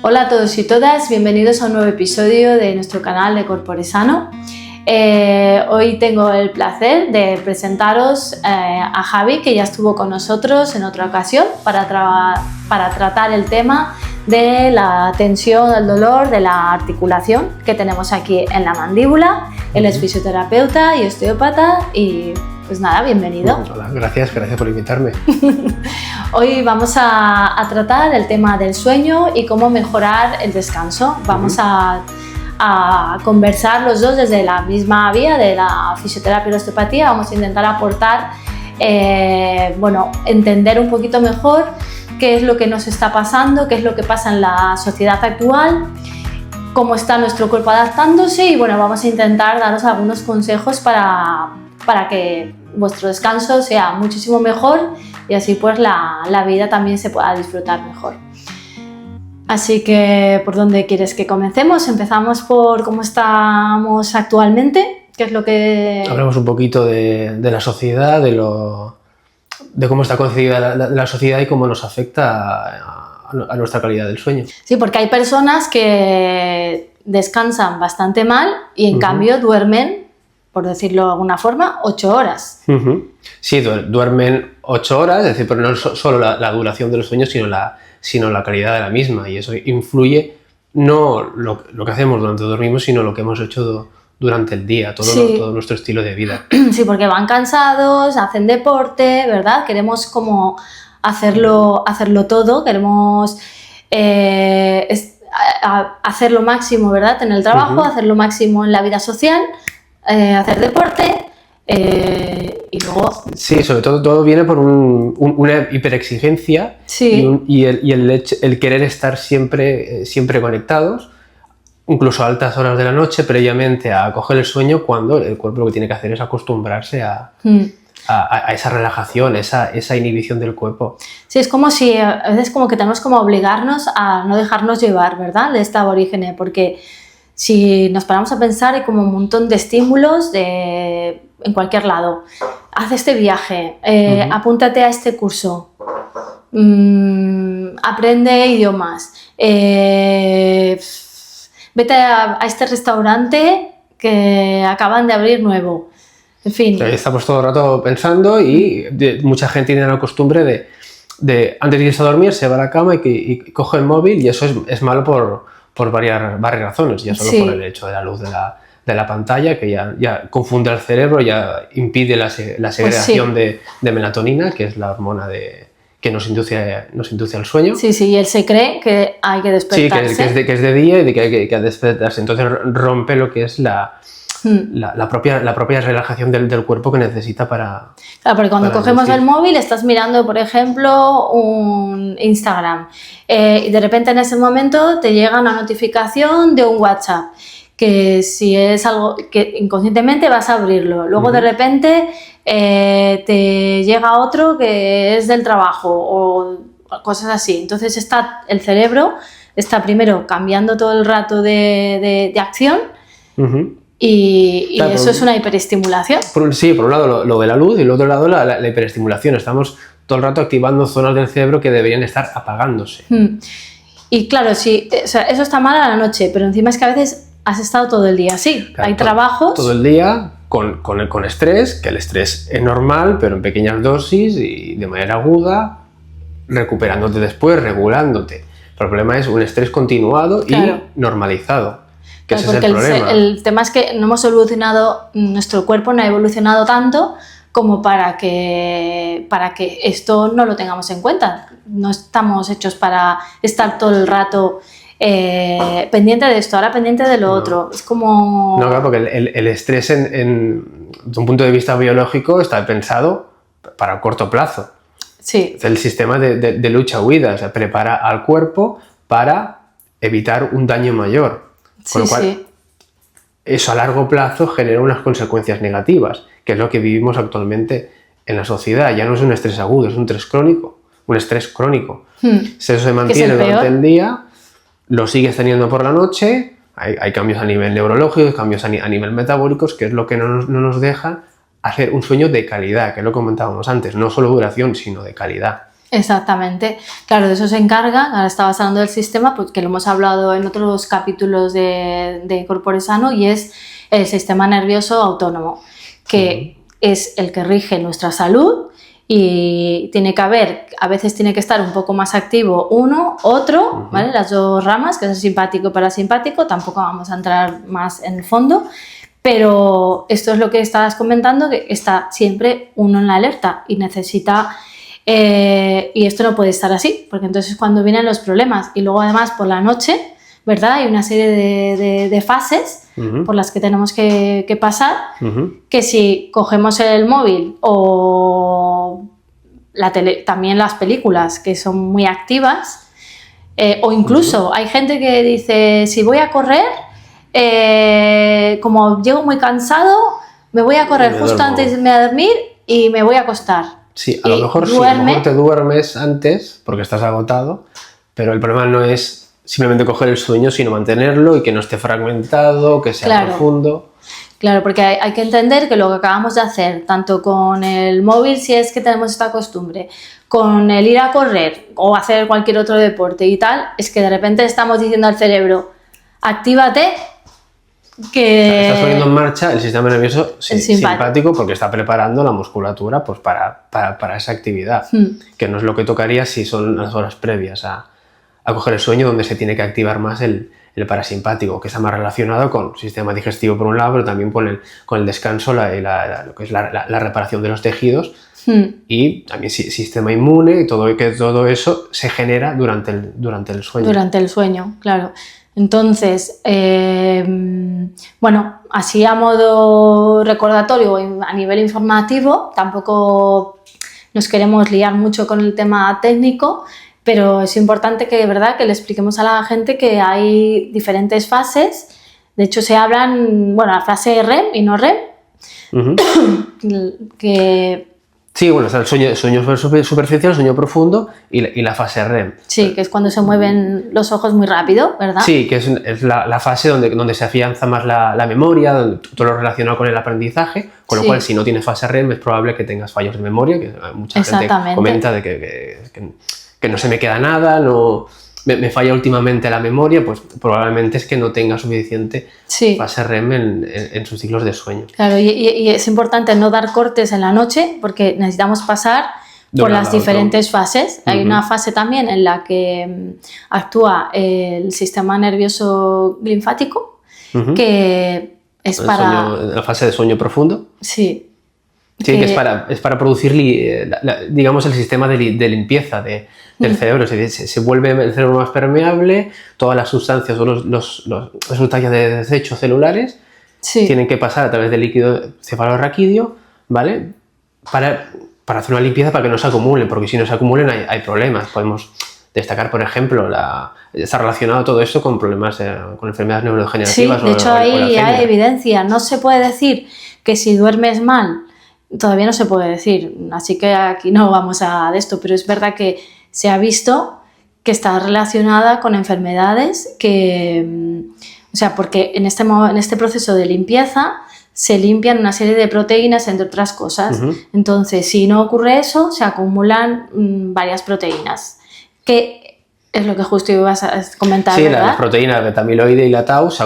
Hola a todos y todas, bienvenidos a un nuevo episodio de nuestro canal de Corporesano. Hoy tengo el placer de presentaros a Javi, que ya estuvo con nosotros en otra ocasión para tratar el tema de la tensión, el dolor de la articulación que tenemos aquí en la mandíbula. Él es fisioterapeuta y osteópata y pues nada, bienvenido. Hola, gracias por invitarme. Hoy vamos a tratar el tema del sueño y cómo mejorar el descanso. Vamos a conversar los dos desde la misma vía de la fisioterapia y la osteopatía. Vamos a intentar aportar, entender un poquito mejor qué es lo que nos está pasando, qué es lo que pasa en la sociedad actual, cómo está nuestro cuerpo adaptándose y vamos a intentar daros algunos consejos para que vuestro descanso sea muchísimo mejor y así pues la vida también se pueda disfrutar mejor. Así que, ¿por dónde quieres que comencemos? Empezamos por cómo estamos actualmente, qué es lo que... Hablamos un poquito de la sociedad, de cómo está concebida la sociedad y cómo nos afecta a nuestra calidad del sueño. Sí, porque hay personas que descansan bastante mal y en cambio duermen, por decirlo de alguna forma, 8 horas. Sí, duermen 8 horas, es decir, pero no solo la duración del sueño, sino la calidad de la misma, y eso influye no lo que hacemos durante dormimos, sino lo que hemos hecho durante el día, todo nuestro estilo de vida. Sí, porque van cansados, hacen deporte, ¿verdad? Queremos como hacerlo todo, queremos hacer lo máximo, ¿verdad? En el trabajo, hacer lo máximo en la vida social, hacer deporte y luego... Sí, sobre todo viene por una hiperexigencia y el querer estar siempre conectados, incluso a altas horas de la noche, previamente a coger el sueño, cuando el cuerpo lo que tiene que hacer es acostumbrarse a esa relajación, esa inhibición del cuerpo. Sí, es como si a veces como que tenemos como obligarnos a no dejarnos llevar, ¿verdad? De esta aborígene, porque si nos paramos a pensar hay como un montón de estímulos en cualquier lado. Haz este viaje, apúntate a este curso, aprende idiomas, vete a este restaurante que acaban de abrir nuevo. En fin. Estamos todo el rato pensando y mucha gente tiene la costumbre de antes de irse a dormir se va a la cama y coge el móvil, y eso es malo por varias razones, ya solo por el hecho de la luz de la pantalla, que ya confunde al cerebro, ya impide la segregación de melatonina, que es la hormona que nos induce al sueño. Sí, y él se cree que hay que despertarse. Sí, que es de día y de que hay que despertarse. Entonces rompe lo que es la propia relajación del cuerpo que necesita para... Claro, porque cuando cogemos el móvil estás mirando, por ejemplo, un Instagram y de repente en ese momento te llega una notificación de un WhatsApp, que si es algo que inconscientemente vas a abrirlo, luego de repente te llega otro que es del trabajo o cosas así. Entonces el cerebro está primero cambiando todo el rato de acción y claro, eso es una hiperestimulación. Por un lado lo de la luz y por otro lado la hiperestimulación. Estamos todo el rato activando zonas del cerebro que deberían estar apagándose. Y claro, sí, eso está mal a la noche, pero encima es que a veces has estado todo el día así. Claro, hay trabajos... Todo el día con estrés, que el estrés es normal, pero en pequeñas dosis y de manera aguda, recuperándote después, regulándote. Pero el problema es un estrés continuado y normalizado. Que ese es el problema. El tema es que no hemos evolucionado, nuestro cuerpo no ha evolucionado tanto como para que esto no lo tengamos en cuenta. No estamos hechos para estar todo el rato pendiente de esto, ahora pendiente de lo otro. Es como... No, claro, porque el estrés desde un punto de vista biológico está pensado para corto plazo. Sí. Es el sistema de lucha-huida, o sea, prepara al cuerpo para evitar un daño mayor. Con lo cual, eso a largo plazo genera unas consecuencias negativas, que es lo que vivimos actualmente en la sociedad. Ya no es un estrés agudo, es un estrés crónico. Si eso se mantiene durante el día, lo sigues teniendo por la noche, hay cambios a nivel neurológico, cambios a nivel metabólicos, que es lo que no nos deja hacer un sueño de calidad, que es lo que comentábamos antes, no solo duración, sino de calidad. Exactamente. Claro, de eso se encarga, ahora estabas hablando del sistema, pues que lo hemos hablado en otros capítulos de Corpore Sano, y es el sistema nervioso autónomo, que es el que rige nuestra salud, y tiene que haber, a veces tiene que estar un poco más activo uno, otro, ¿vale? Las dos ramas, que es el simpático y parasimpático, tampoco vamos a entrar más en el fondo, pero esto es lo que estabas comentando, que está siempre uno en la alerta y necesita... y esto no puede estar así, porque entonces cuando vienen los problemas, y luego además por la noche, ¿verdad? Hay una serie de fases por las que tenemos que pasar, que si cogemos el móvil o la tele, también las películas que son muy activas, o incluso hay gente que dice, si voy a correr, como llego muy cansado, me voy a correr justo antes de irme a dormir y me voy a acostar. Sí, a lo mejor sí, a lo mejor te duermes antes porque estás agotado, pero el problema no es simplemente coger el sueño, sino mantenerlo y que no esté fragmentado, que sea profundo. Claro, porque hay que entender que lo que acabamos de hacer, tanto con el móvil, si es que tenemos esta costumbre, con el ir a correr o hacer cualquier otro deporte y tal, es que de repente estamos diciendo al cerebro, actívate, que... Estás poniendo en marcha el sistema nervioso simpático porque está preparando la musculatura pues, para esa actividad, que no es lo que tocaría si son las horas previas a coger el sueño, donde se tiene que activar más el parasimpático, que está más relacionado con el sistema digestivo por un lado, pero también con el descanso, lo que es la reparación de los tejidos, y también sistema inmune, y todo eso se genera durante el sueño. Durante el sueño, claro. Entonces, bueno, así a modo recordatorio, a nivel informativo, tampoco nos queremos liar mucho con el tema técnico, pero es importante que, de verdad, que le expliquemos a la gente que hay diferentes fases. De hecho, se hablan, bueno, la fase REM y no REM, que... Sí, bueno, está el sueño superficial, el sueño profundo y la fase REM. Sí, que es cuando se mueven los ojos muy rápido, ¿verdad? Sí, que es la fase donde se afianza más la memoria, donde todo lo relacionado con el aprendizaje, con lo cual si no tienes fase REM es probable que tengas fallos de memoria, que mucha gente comenta de que no se me queda nada, no... Me falla últimamente la memoria, pues probablemente es que no tenga suficiente fase REM en sus ciclos de sueño. Claro, y es importante no dar cortes en la noche porque necesitamos pasar por las diferentes fases. Hay una fase también en la que actúa el sistema nervioso linfático, que es la fase de sueño profundo. Sí. Sí, que es para producir, digamos, el sistema de limpieza del cerebro. Se vuelve el cerebro más permeable, todas las sustancias o las sustancias de desecho celulares tienen que pasar a través del líquido cefalorraquídeo, ¿vale? Para hacer una limpieza, para que no se acumulen, porque si no se acumulen hay problemas. Podemos destacar, por ejemplo, está relacionado todo esto con problemas, con enfermedades neurodegenerativas. Sí, de hecho hay evidencia. No se puede decir que si duermes mal, todavía no se puede decir, así que aquí no vamos a de esto, pero es verdad que se ha visto que está relacionada con enfermedades que, o sea, porque en este proceso de limpieza se limpian una serie de proteínas, entre otras cosas. Entonces, si no ocurre eso, se acumulan varias proteínas, que es lo que justo ibas a comentar, ¿verdad? Sí, las proteínas beta-amiloide y la tau se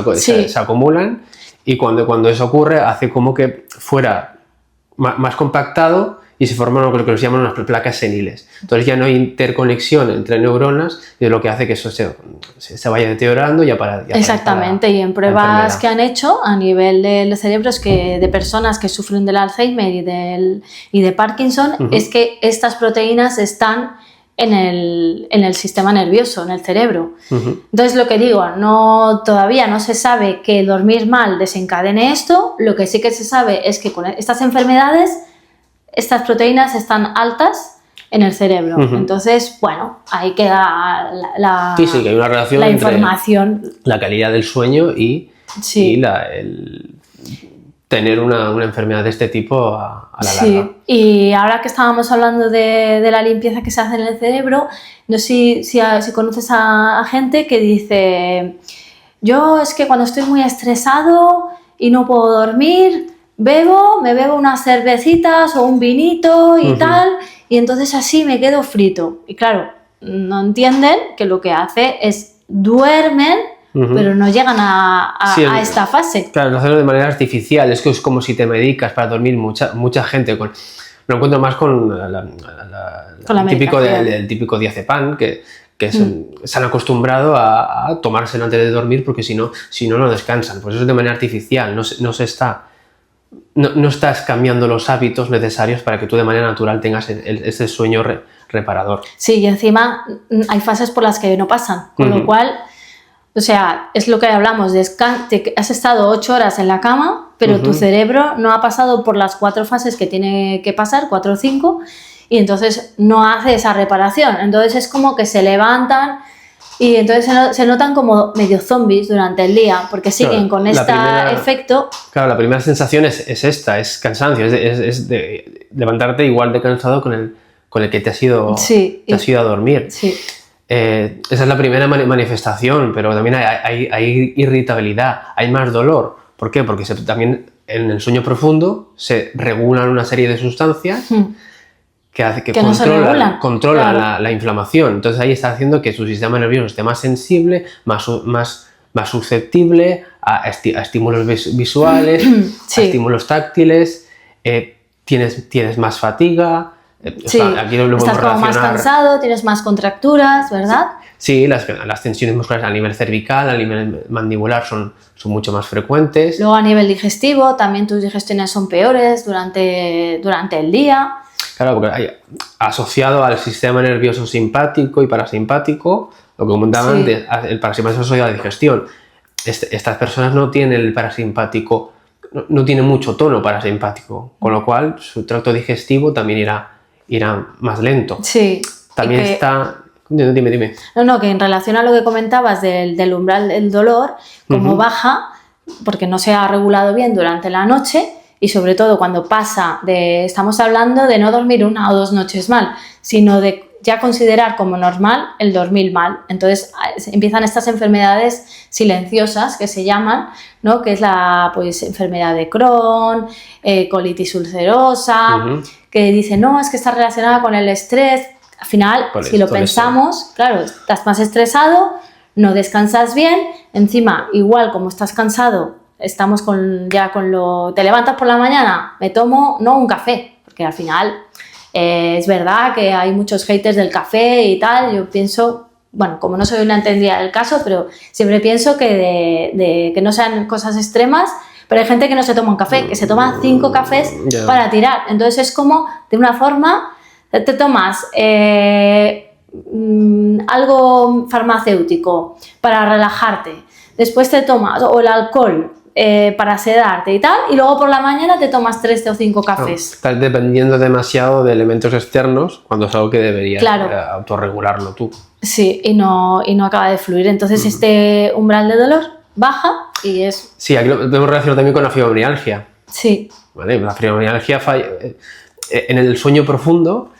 acumulan, y cuando eso ocurre hace como que fuera más compactado y se forman lo que se llaman unas placas seniles. Entonces ya no hay interconexión entre neuronas, y es lo que hace que eso se vaya deteriorando y aparezca. Exactamente, y en pruebas que han hecho a nivel de cerebros de personas que sufren del Alzheimer y de Parkinson, es que estas proteínas están en el sistema nervioso, en el cerebro. Entonces, lo que digo, todavía no se sabe que dormir mal desencadene esto. Lo que sí que se sabe es que con estas enfermedades, estas proteínas están altas en el cerebro. Entonces, bueno, ahí queda que hay una relación la información. Entre la calidad del sueño y el tener una enfermedad de este tipo a la larga. Sí, y ahora que estábamos hablando de la limpieza que se hace en el cerebro, no sé si conoces a gente que dice, yo es que cuando estoy muy estresado y no puedo dormir, me bebo unas cervecitas o un vinito y tal, y entonces así me quedo frito. Y claro, no entienden que lo que hace es duermen, pero no llegan a esta fase. Claro, no hacerlo de manera artificial, es que es como si te medicas para dormir. Mucha gente, lo encuentro más con el típico diazepam, que se han acostumbrado a tomárselo antes de dormir porque si no descansan. Pues eso es de manera artificial, no estás cambiando los hábitos necesarios para que tú de manera natural tengas ese sueño reparador. Sí, y encima hay fases por las que no pasan, con lo cual, o sea, es lo que hablamos, has estado 8 horas en la cama, pero tu cerebro no ha pasado por las 4 fases que tiene que pasar, 4 o 5, y entonces no hace esa reparación. Entonces es como que se levantan y entonces se notan como medio zombies durante el día, porque siguen con este efecto. Claro, la primera sensación es esta, es cansancio, es de levantarte igual de cansado con el que te has ido a dormir. Sí. Esa es la primera manifestación, pero también hay irritabilidad, hay más dolor. ¿Por qué? Porque también en el sueño profundo se regulan una serie de sustancias que controlan la inflamación. Entonces ahí está haciendo que su sistema nervioso esté más sensible, más susceptible a estímulos visuales, a estímulos táctiles, tienes más fatiga. Aquí estás como más cansado, tienes más contracturas, ¿verdad? Sí, las tensiones musculares a nivel cervical, a nivel mandibular son mucho más frecuentes. Luego a nivel digestivo, también tus digestiones son peores durante el día. Claro, porque hay asociado al sistema nervioso simpático y parasimpático, lo que comentaba antes, el parasimpático es asociado a la digestión. Estas personas no tienen el parasimpático, no tienen mucho tono parasimpático, con lo cual su tracto digestivo también irá más lento. Sí. También está... Dime. No, que en relación a lo que comentabas del umbral del dolor, como baja, porque no se ha regulado bien durante la noche, y sobre todo cuando estamos hablando de no dormir 1 o 2 noches mal, sino de ya considerar como normal el dormir mal. Entonces empiezan estas enfermedades silenciosas que se llaman, ¿no? Que es la enfermedad de Crohn, colitis ulcerosa, que dicen, no, es que está relacionada con el estrés. Al final, si lo pensamos, claro, estás más estresado, no descansas bien, encima, igual como estás cansado, estamos te levantas por la mañana, me tomo, no un café, porque al final es verdad que hay muchos haters del café y tal, yo pienso, bueno, como no soy una entendida del caso, pero siempre pienso que no sean cosas extremas, pero hay gente que no se toma un café, que se toma 5 cafés para tirar, entonces es como, de una forma, te tomas algo farmacéutico para relajarte, después te tomas, o el alcohol, para sedarte y tal, y luego por la mañana te tomas 3 o 5 cafés. No, estás dependiendo demasiado de elementos externos cuando es algo que deberías autorregularlo tú. Sí, y no acaba de fluir. Entonces este umbral de dolor baja y es... Sí, aquí lo podemos relacionar también con la fibromialgia. Sí. ¿Vale? La fibromialgia en el sueño profundo,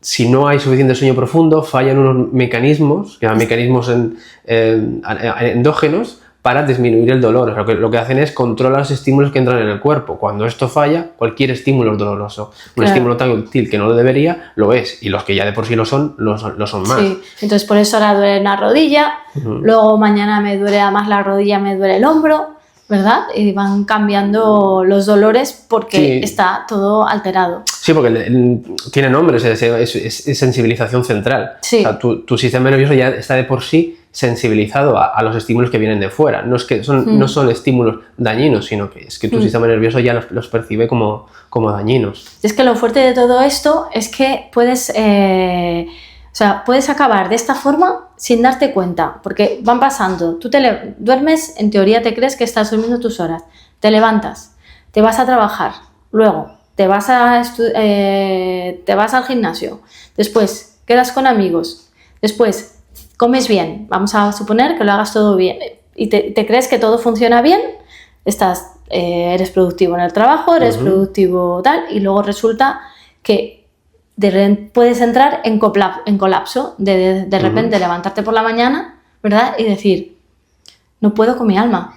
si no hay suficiente sueño profundo, fallan unos mecanismos, que son mecanismos endógenos, para disminuir el dolor. O sea, lo que hacen es controlar los estímulos que entran en el cuerpo. Cuando esto falla, cualquier estímulo es doloroso. Un estímulo táctil que no lo debería, lo es. Y los que ya de por sí lo son más. Sí, entonces por eso ahora duele una rodilla, luego mañana me duele más la rodilla, me duele el hombro, ¿verdad? Y van cambiando los dolores porque está todo alterado. Sí, porque tiene nombres, es sensibilización central. Sí. O sea, tu sistema nervioso ya está de por sí sensibilizado a los estímulos que vienen de fuera. No es que no son estímulos dañinos, sino que es que tu sistema nervioso ya los percibe como dañinos. Es que lo fuerte de todo esto es que puedes acabar de esta forma sin darte cuenta, porque van pasando. Tú duermes, en teoría te crees que estás durmiendo tus horas, te levantas, te vas a trabajar, luego te vas al gimnasio, después quedas con amigos, después comes bien, vamos a suponer que lo hagas todo bien y te crees que todo funciona bien, eres productivo en el trabajo, eres productivo tal, y luego resulta que puedes entrar en colapso, de repente levantarte por la mañana, ¿verdad? Y decir, no puedo con mi alma.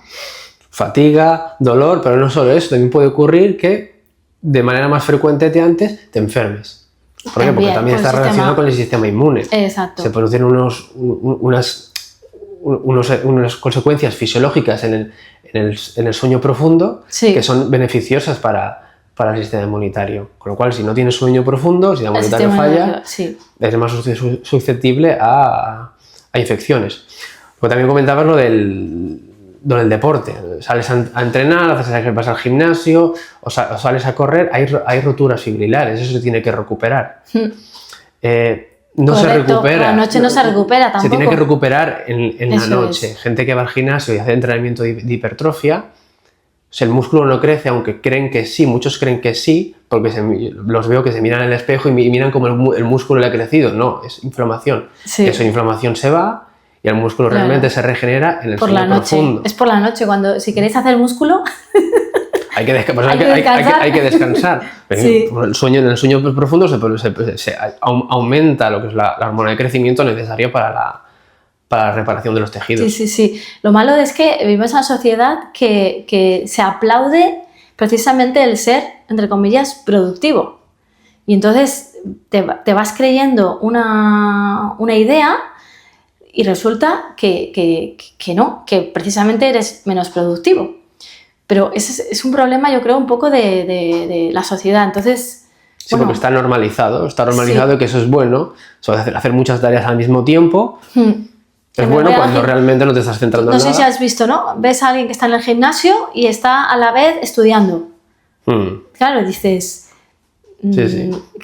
fatiga, dolor, pero no solo eso, también puede ocurrir que de manera más frecuente que antes te enfermes. ¿Por qué? Porque también está relacionado con el sistema inmune. Exacto. Se producen unas consecuencias fisiológicas en el sueño profundo que son beneficiosas para el sistema inmunitario. Con lo cual, si no tienes sueño profundo, si el inmunitario falla, eres más susceptible a infecciones. Como también comentabas lo del deporte. Sales a entrenar, vas al gimnasio o sales a correr, hay roturas fibrilares, eso se tiene que recuperar. No se recupera. Por la noche no se recupera tampoco. Se tiene que recuperar en la noche. Gente que va al gimnasio y hace entrenamiento de hipertrofia, el músculo no crece, aunque creen que sí, muchos creen que sí, porque los veo que se miran en el espejo y miran como el músculo le ha crecido. No, es inflamación. Esa inflamación se va y el músculo realmente se regenera en el sueño profundo. Es por la noche, cuando si queréis hacer músculo... hay que descansar. En el sueño profundo se aumenta lo que es la hormona de crecimiento necesaria para la reparación de los tejidos. Sí. Lo malo es que vivimos en una sociedad que se aplaude precisamente el ser, entre comillas, productivo. Y entonces te vas creyendo una idea y resulta que no, que precisamente eres menos productivo. Pero ese es un problema, yo creo, un poco de la sociedad. Entonces, sí, porque está normalizado que eso es bueno, hacer muchas tareas al mismo tiempo. Es bueno cuando realmente no te estás centrando en nada. No sé si has visto, ¿no? Ves a alguien que está en el gimnasio y está a la vez estudiando. Claro, dices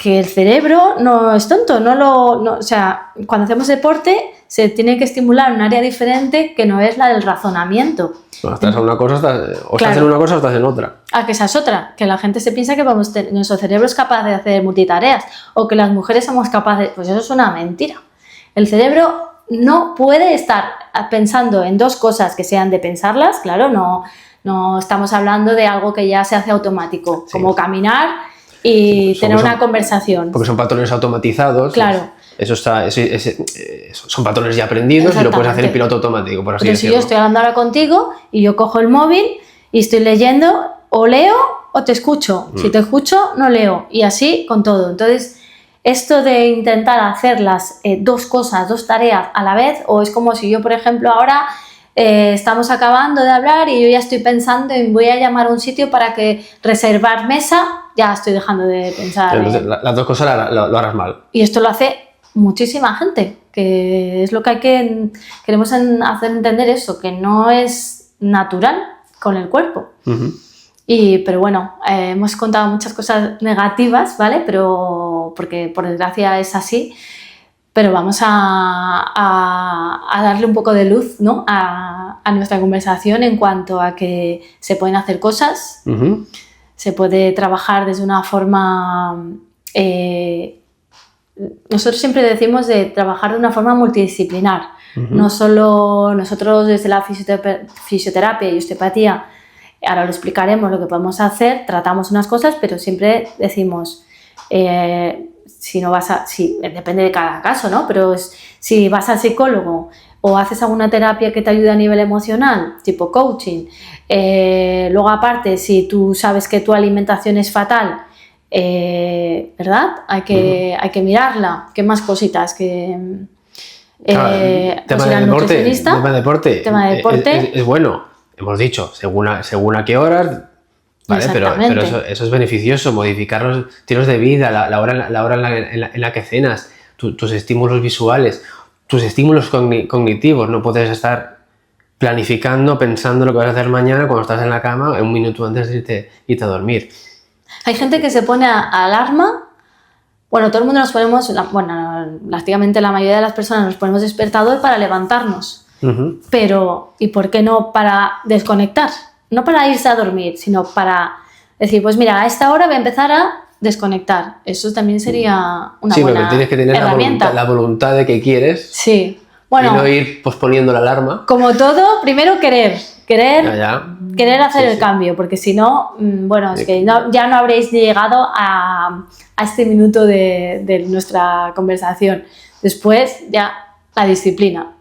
que el cerebro no es tonto. O sea, cuando hacemos deporte se tiene que estimular un área diferente que no es la del razonamiento. Bueno, estás en una cosa, estás en una cosa o estás en otra. Que esa es otra. Que la gente se piensa que nuestro cerebro es capaz de hacer multitareas o que las mujeres somos capaces. Pues eso es una mentira. El cerebro no puede estar pensando en dos cosas que sean de pensarlas, claro, no estamos hablando de algo que ya se hace automático, como caminar y tener una conversación. Porque son patrones automatizados. Claro. Son patrones ya aprendidos y lo puedes hacer en piloto automático, por así decirlo. Si yo estoy hablando ahora contigo y yo cojo el móvil y estoy leyendo, o leo o te escucho. Si te escucho, no leo. Y así con todo. Entonces, esto de intentar hacer las dos tareas a la vez, o es como si yo, por ejemplo, ahora estamos acabando de hablar y yo ya estoy pensando en voy a llamar a un sitio para que reservar mesa, ya estoy dejando de pensar. Entonces, las dos cosas lo harás mal. Y esto lo hace muchísima gente, que es lo que queremos hacer entender eso, que no es natural con el cuerpo. Pero bueno, hemos contado muchas cosas negativas, ¿vale? Pero porque por desgracia es así, pero vamos a darle un poco de luz, ¿no? a nuestra conversación en cuanto a que se pueden hacer cosas, se puede trabajar desde una forma... nosotros siempre decimos de trabajar de una forma multidisciplinar, no solo nosotros desde la fisioterapia y osteopatía. Ahora lo explicaremos lo que podemos hacer, tratamos unas cosas, pero siempre decimos, depende de cada caso, ¿no? Pero si vas al psicólogo o haces alguna terapia que te ayude a nivel emocional, tipo coaching, luego aparte, si tú sabes que tu alimentación es fatal, ¿verdad? Hay que mirarla. ¿Qué más cositas? Tema de deporte es bueno. Hemos dicho, según a qué horas, ¿vale? Pero eso es beneficioso, modificar los estilos de vida, la hora en la que cenas, tus estímulos visuales, tus estímulos cognitivos. No puedes estar planificando, pensando lo que vas a hacer mañana cuando estás en la cama un minuto antes de irte a dormir. Hay gente que se pone alarma. Bueno, todo el mundo nos ponemos, prácticamente la mayoría de las personas nos ponemos despertador para levantarnos. Pero, ¿y por qué no para desconectar? No para irse a dormir, sino para decir, pues mira, a esta hora voy a empezar a desconectar. Eso también sería una buena pero tienes que tener la voluntad de que quieres. Sí. Bueno, y no ir posponiendo la alarma. Como todo, primero querer hacer el cambio, porque si no, es que ya no habréis llegado a este minuto de nuestra conversación. Después ya la disciplina.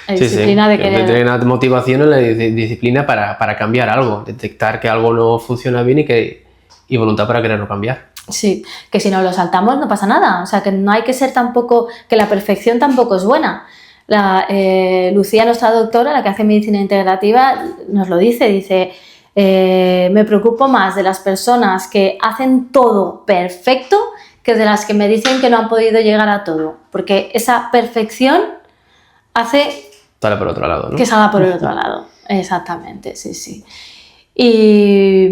La disciplina de querer. Tener la motivación y la disciplina para cambiar algo, detectar que algo no funciona bien y voluntad para quererlo cambiar. Sí, que si no lo saltamos no pasa nada, o sea, que no hay que ser tampoco, que la perfección tampoco es buena. Lucía, nuestra doctora, la que hace medicina integrativa, nos lo dice, me preocupo más de las personas que hacen todo perfecto que de las que me dicen que no han podido llegar a todo, porque esa perfección hace Sale por otro lado, ¿no? Que salga por el otro lado, exactamente, sí. Y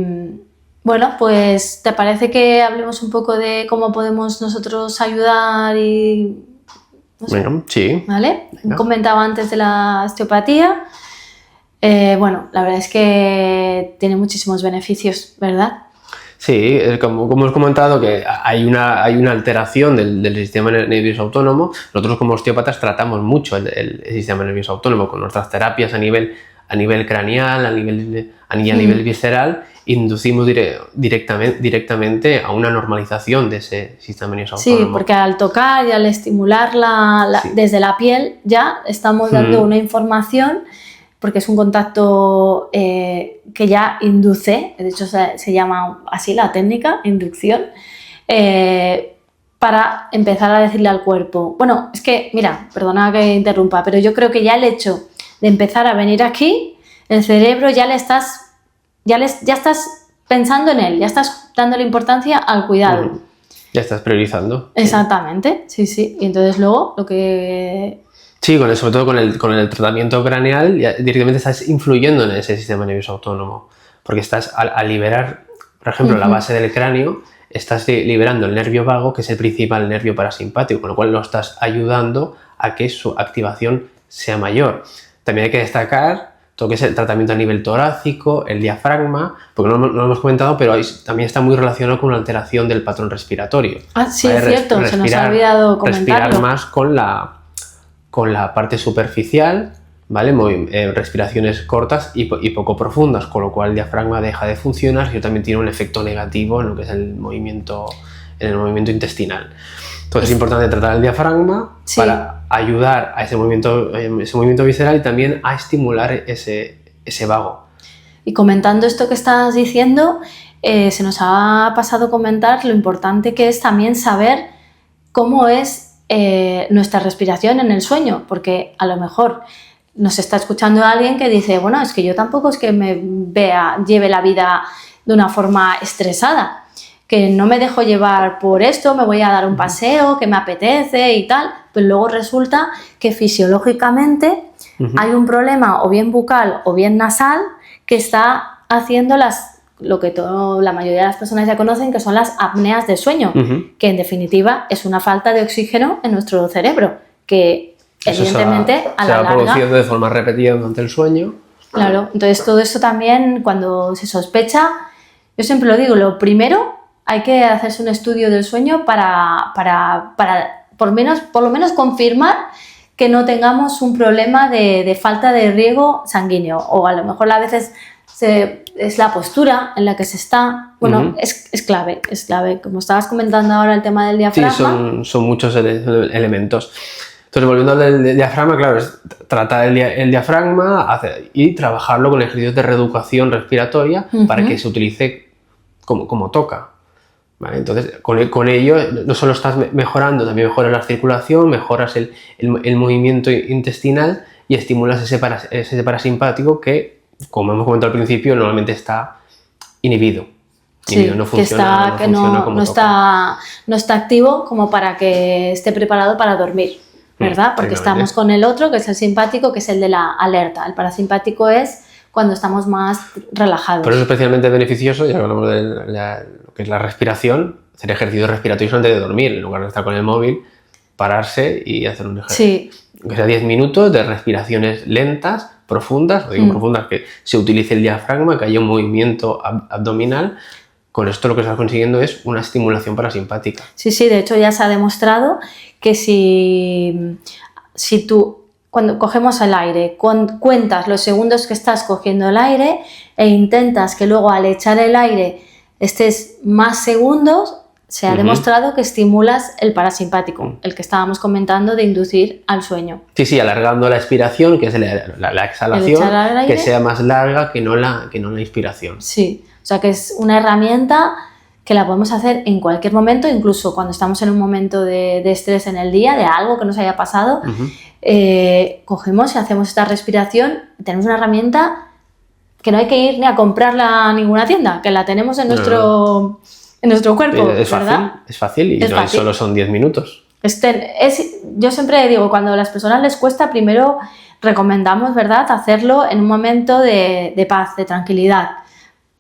bueno, pues ¿te parece que hablemos un poco de cómo podemos nosotros ayudar y... No sé, bueno, sí. ¿Vale? Venga. Comentaba antes de la osteopatía. Bueno, la verdad es que tiene muchísimos beneficios, ¿verdad? Sí, como hemos comentado que hay una alteración del sistema nervioso autónomo. Nosotros como osteópatas tratamos mucho el sistema nervioso autónomo con nuestras terapias a nivel craneal, a nivel visceral, inducimos directamente a una normalización de ese sistema nervioso autónomo. Sí, porque al tocar y al estimular Sí. desde la piel ya estamos dando una información, porque es un contacto que ya induce, de hecho se llama así la técnica, inducción, para empezar a decirle al cuerpo, bueno, es que, mira, perdona que interrumpa, pero yo creo que ya el hecho de empezar a venir aquí, el cerebro ya estás pensando en él, ya estás dándole importancia al cuidado. Ya estás priorizando. Exactamente, sí. Y entonces luego lo que... Sí, sobre todo con el tratamiento craneal, ya directamente estás influyendo en ese sistema nervioso autónomo, porque estás al liberar, por ejemplo, la base del cráneo, estás liberando el nervio vago, que es el principal nervio parasimpático, con lo cual lo estás ayudando a que su activación sea mayor. También hay que destacar todo lo que es el tratamiento a nivel torácico, el diafragma, porque no lo hemos comentado, pero también está muy relacionado con una alteración del patrón respiratorio. Ah, sí, es cierto, se nos ha olvidado comentarlo. Respirar más con la parte superficial, ¿vale? Respiraciones cortas y poco profundas, con lo cual el diafragma deja de funcionar y también tiene un efecto negativo en lo que es el movimiento intestinal. Entonces es importante tratar el diafragma para ayudar a ese movimiento visceral y también a estimular ese vago. Y comentando esto que estás diciendo, se nos ha pasado comentar lo importante que es también saber cómo es nuestra respiración en el sueño, porque a lo mejor nos está escuchando alguien que dice, bueno, es que yo tampoco es que lleve la vida de una forma estresada, que no me dejo llevar por esto, me voy a dar un paseo, que me apetece y tal, pero luego resulta que fisiológicamente hay un problema o bien bucal o bien nasal que está haciendo lo que la mayoría de las personas ya conocen, que son las apneas de sueño, que en definitiva es una falta de oxígeno en nuestro cerebro, que evidentemente a la larga... Se va produciendo de forma repetida durante el sueño. Claro, entonces todo eso también cuando se sospecha, yo siempre lo digo, lo primero hay que hacerse un estudio del sueño para por lo menos confirmar que no tengamos un problema de falta de riego sanguíneo, o a lo mejor a veces es la postura en la que se está, bueno, es clave, como estabas comentando ahora el tema del diafragma. Sí, son muchos elementos. Entonces, volviendo al diafragma, claro, es tratar el diafragma y trabajarlo con ejercicios de reeducación respiratoria para que se utilice como toca. ¿Vale? Entonces, con ello no solo estás mejorando, también mejoras la circulación, mejoras el movimiento intestinal y estimulas ese parasimpático que, como hemos comentado al principio, normalmente está inhibido. Sí, no funciona, no está activo como para que esté preparado para dormir, ¿verdad? Porque estamos con el otro, que es el simpático, que es el de la alerta. El parasimpático es cuando estamos más relajados. Por eso es especialmente beneficioso, ya que hablamos de lo que es la respiración, hacer ejercicios respiratorios antes de dormir, en lugar de estar con el móvil, pararse y hacer un ejercicio. Sí. Que sea 10 minutos de respiraciones lentas, profundas, o digo profundas, que se utilice el diafragma, que haya un movimiento abdominal. Con esto lo que estás consiguiendo es una estimulación parasimpática. Sí, de hecho ya se ha demostrado que si tú, cuando cogemos el aire, cuentas los segundos que estás cogiendo el aire e intentas que luego al echar el aire estés más segundos, se ha demostrado que estimulas el parasimpático, el que estábamos comentando de inducir al sueño. Sí, alargando la expiración, que es la exhalación, que sea más larga que no la inspiración. Sí, o sea que es una herramienta que la podemos hacer en cualquier momento, incluso cuando estamos en un momento de estrés en el día, de algo que nos haya pasado, cogemos y hacemos esta respiración, tenemos una herramienta que no hay que ir ni a comprarla a ninguna tienda, que la tenemos en nuestro cuerpo, es ¿verdad? Es fácil y solo son 10 minutos. Yo siempre digo, cuando a las personas les cuesta, primero recomendamos, ¿verdad?, hacerlo en un momento de paz, de tranquilidad.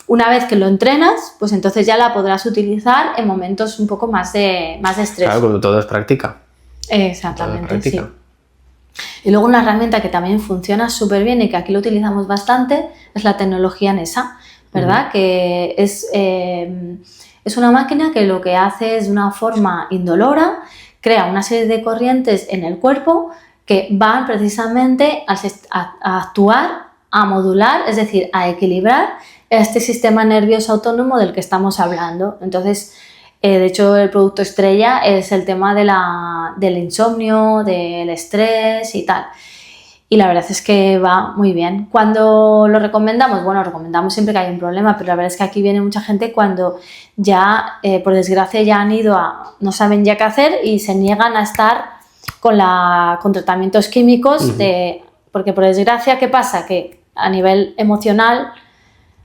Una vez que lo entrenas, pues entonces ya la podrás utilizar en momentos un poco más de estrés. Claro, como todo es práctica. Exactamente, sí. Y luego una herramienta que también funciona súper bien y que aquí lo utilizamos bastante es la tecnología NESA, ¿verdad? Que es una máquina que lo que hace es de una forma indolora, crea una serie de corrientes en el cuerpo que van precisamente a actuar, a modular, es decir, a equilibrar este sistema nervioso autónomo del que estamos hablando. Entonces, de hecho, el producto estrella es el tema del insomnio, del estrés y tal. Y la verdad es que va muy bien. Cuando lo recomendamos, bueno, recomendamos siempre que hay un problema, pero la verdad es que aquí viene mucha gente cuando ya, por desgracia, ya han ido no saben ya qué hacer y se niegan a estar con tratamientos químicos, porque por desgracia, ¿qué pasa? Que a nivel emocional,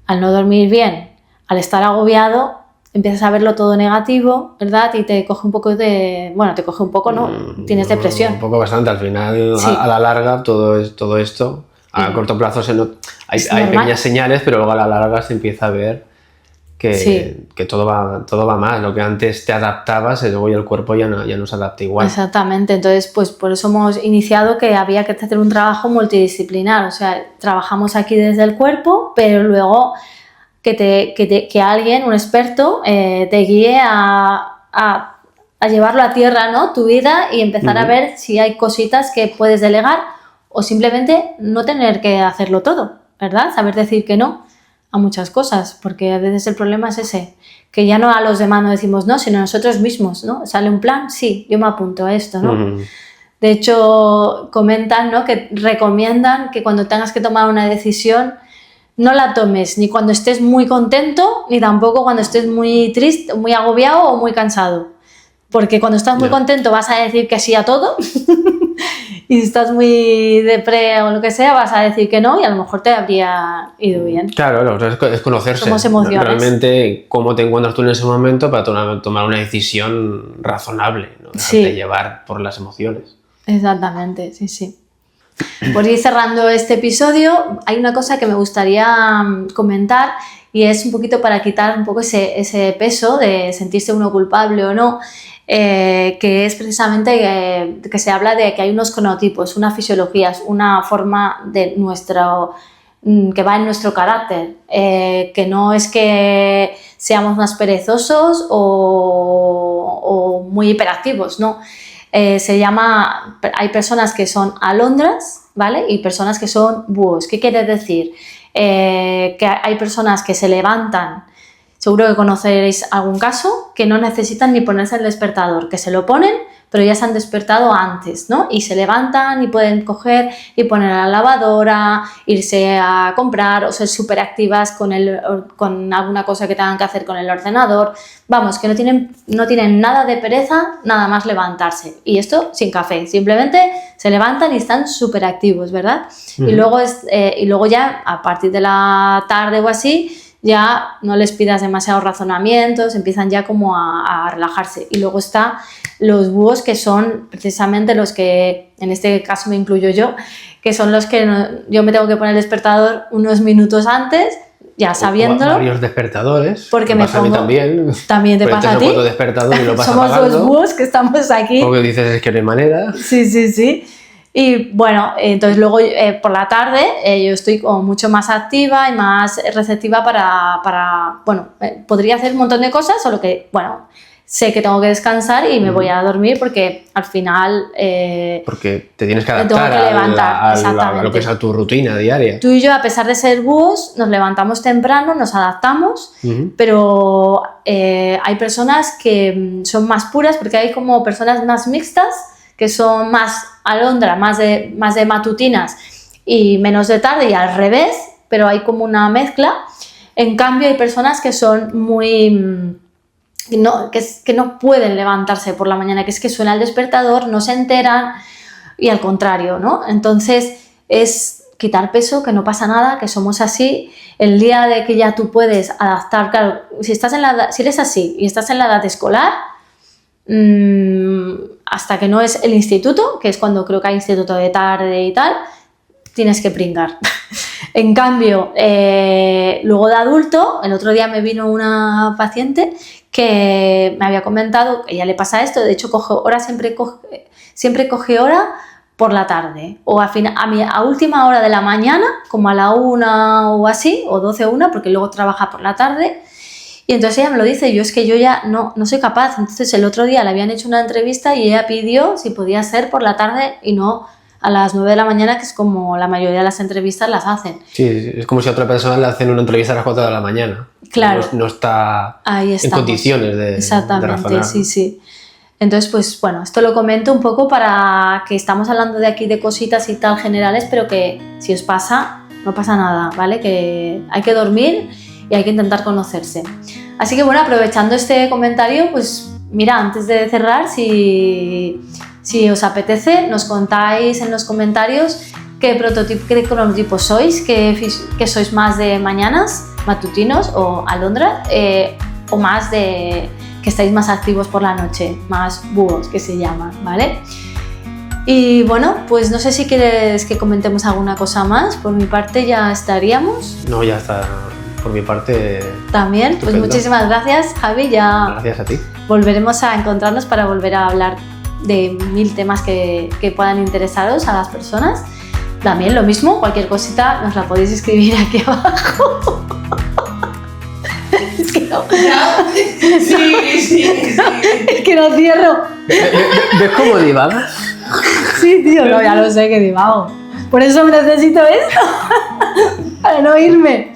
al no dormir bien, al estar agobiado, empiezas a verlo todo negativo, ¿verdad? Y te coge un poco ¿no? Tienes depresión. Un poco bastante, al final, sí. A la larga, todo esto, a corto plazo hay pequeñas señales, pero luego a la larga se empieza a ver que todo va mal. Lo que antes te adaptabas, luego ya el cuerpo ya no se adapta igual. Exactamente, entonces pues por eso hemos iniciado que había que hacer un trabajo multidisciplinar, o sea, trabajamos aquí desde el cuerpo, pero luego que alguien, un experto, te guíe a llevarlo a tierra, ¿no?, tu vida, y empezar a ver si hay cositas que puedes delegar o simplemente no tener que hacerlo todo, ¿verdad? Saber decir que no a muchas cosas, porque a veces el problema es ese, que ya no a los demás no decimos no, sino a nosotros mismos, ¿no? Sale un plan, sí, yo me apunto a esto, ¿no? De hecho, comentan, ¿no?, que recomiendan que cuando tengas que tomar una decisión no la tomes ni cuando estés muy contento, ni tampoco cuando estés muy triste, muy agobiado o muy cansado. Porque cuando estás muy contento vas a decir que sí a todo y si estás muy depre o lo que sea vas a decir que no y a lo mejor te habría ido bien. Claro, es conocerse. Somos emociones. Realmente cómo te encuentras tú en ese momento para tomar una decisión razonable, no dejarte llevar por las emociones. Exactamente, sí. Por ir cerrando este episodio, hay una cosa que me gustaría comentar y es un poquito para quitar un poco ese peso de sentirse uno culpable o no, que es precisamente que se habla de que hay unos cronotipos, unas fisiologías, una forma de que va en nuestro carácter, que no es que seamos más perezosos o muy hiperactivos, no. Hay personas que son alondras, ¿vale? Y personas que son búhos. ¿Qué quiere decir? Que hay personas que se levantan, seguro que conoceréis algún caso, que no necesitan ni ponerse el despertador, que se lo ponen, pero ya se han despertado antes, ¿no? Y se levantan y pueden coger y poner a la lavadora, irse a comprar o ser súper activas con alguna cosa que tengan que hacer con el ordenador. Vamos, que no tienen nada de pereza, nada más levantarse. Y esto sin café, simplemente se levantan y están súper activos, ¿verdad? Y luego ya, a partir de la tarde o así, ya no les pidas demasiados razonamientos, empiezan ya como a relajarse. Y luego está los búhos, que son precisamente los que, en este caso me incluyo yo, que son los que yo me tengo que poner el despertador unos minutos antes, ya sabiéndolo. Varios despertadores. Porque me pongo, a mí también. También te pasa a ti. Despertador y lo vas Somos apagando. dos búhos que estamos aquí. Porque dices, es que no hay manera. Sí. Y bueno, entonces luego por la tarde yo estoy como mucho más activa y más receptiva para podría hacer un montón de cosas, solo que, bueno, sé que tengo que descansar y me voy a dormir porque al final... porque te tienes que me tengo adaptar que levantar, a lo exactamente. que es a tu rutina diaria. Tú y yo, a pesar de ser búhos, nos levantamos temprano, nos adaptamos, pero hay personas que son más puras porque hay como personas más mixtas, que son más alondra, más de matutinas y menos de tarde y al revés, pero hay como una mezcla. En cambio, hay personas que son muy... que no pueden levantarse por la mañana, que es que suena el despertador, no se enteran y al contrario, ¿no? Entonces es quitar peso, que no pasa nada, que somos así. El día de que ya tú puedes adaptar, claro, si eres así y estás en la edad escolar, hasta que no es el instituto, que es cuando creo que hay instituto de tarde y tal, tienes que pringar. En cambio, luego de adulto, el otro día me vino una paciente que me había comentado que ya le pasa esto, de hecho siempre coge hora por la tarde o a última hora de la mañana, como a la 1 o así, o 12 o 1, porque luego trabaja por la tarde. Y entonces ella me lo dice, yo es que yo ya no soy capaz. Entonces el otro día le habían hecho una entrevista y ella pidió si podía ser por la tarde y no a las 9 de la mañana, que es como la mayoría de las entrevistas las hacen. Sí, es como si a otra persona le hacen una entrevista a las 4 de la mañana. Claro. No está en condiciones de razonar. Sí. Entonces, pues bueno, esto lo comento un poco para que estamos hablando de aquí de cositas y tal generales, pero que si os pasa, no pasa nada, ¿vale? Que hay que dormir y hay que intentar conocerse. Así que bueno, aprovechando este comentario, pues mira, antes de cerrar, si os apetece, nos contáis en los comentarios qué cronotipo sois, que sois más de mañanas, matutinos o alondras, o más de que estáis más activos por la noche, más búhos que se llaman, ¿vale? Y bueno, pues no sé si quieres que comentemos alguna cosa más. Por mi parte ya estaríamos. No, ya está. Por mi parte... También, estupendo. Pues muchísimas gracias, Javi. Ya gracias a ti. Volveremos a encontrarnos para volver a hablar de 1000 temas que puedan interesaros a las personas. También lo mismo, cualquier cosita nos la podéis escribir aquí abajo. Es que no. Sí. Es que no cierro. ¿Ves cómo divagas? Sí, tío, no, ya lo sé que divago. Por eso necesito esto, para no irme.